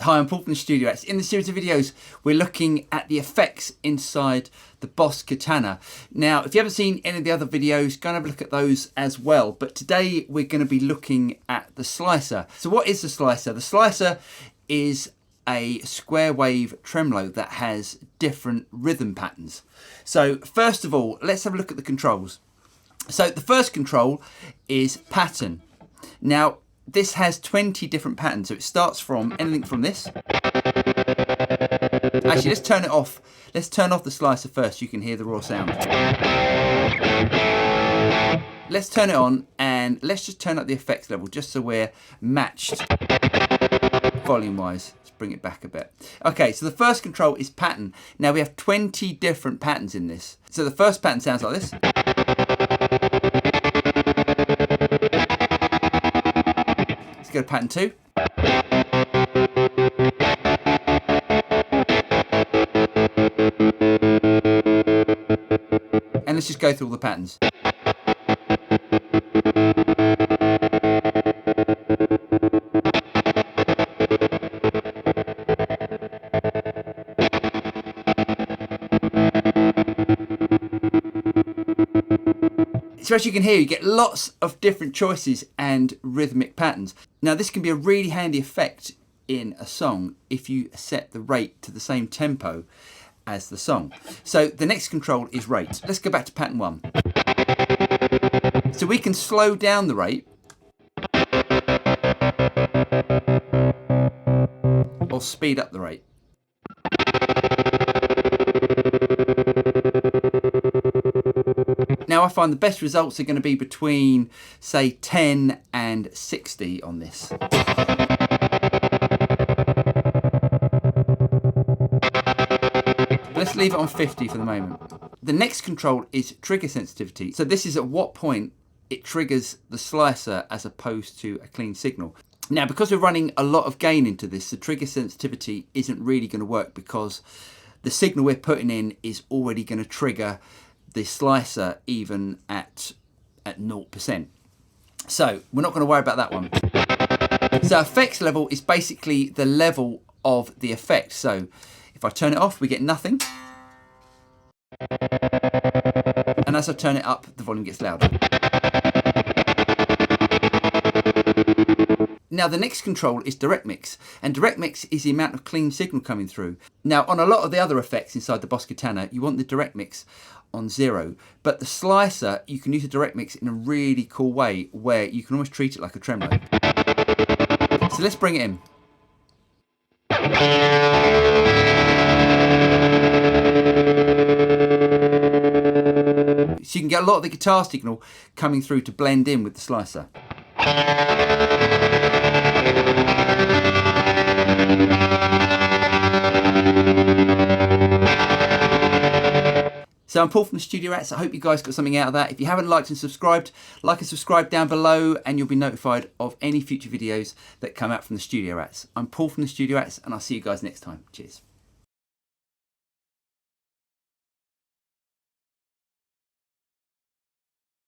Hi, I'm Paul from the Studio Rats. In this series of videos, we're looking at the effects inside the Boss Katana. Now, if you haven't seen any of the other videos, go and have a look at those as well. But today, we're going to be looking at the slicer. So what is the slicer? The slicer is a square wave tremolo that has different rhythm patterns. So first of all, let's have a look at the controls. So the first control is pattern. Now, this has 20 different patterns, so it starts from anything from this. Actually, let's turn it off. Let's turn off the slicer first so you can hear the raw sound. Let's turn it on and let's just turn up the effects level just so we're matched volume-wise. Let's bring it back a bit. Okay, so the first control is pattern. Now we have 20 different patterns in this. So the first pattern sounds like this. Go to pattern 2. And let's just go through all the patterns. So as you can hear, you get lots of different choices and rhythmic patterns. Now this can be a really handy effect in a song if you set the rate to the same tempo as the song. So the next control is rate. Let's go back to pattern 1. So we can slow down the rate or speed up the rate. Now I find the best results are going to be between, say, 10 and 60 on this. Let's leave it on 50 for the moment. The next control is trigger sensitivity. So this is at what point it triggers the slicer as opposed to a clean signal. Now, because we're running a lot of gain into this, the trigger sensitivity isn't really going to work because the signal we're putting in is already going to trigger the slicer even at 0%. So we're not going to worry about that one. So effects level is basically the level of the effect. So if I turn it off, we get nothing. And as I turn it up, the volume gets louder. Now the next control is direct mix, and direct mix is the amount of clean signal coming through. Now on a lot of the other effects inside the Boss Katana, you want the direct mix on 0, but the slicer, you can use the direct mix in a really cool way where you can almost treat it like a tremolo. So let's bring it in. So you can get a lot of the guitar signal coming through to blend in with the slicer. So I'm Paul from the Studio Rats. I hope you guys got something out of that. If you haven't liked and subscribed, like and subscribe down below and you'll be notified of any future videos that come out from the Studio Rats. I'm Paul from the Studio Rats and I'll see you guys next time. Cheers.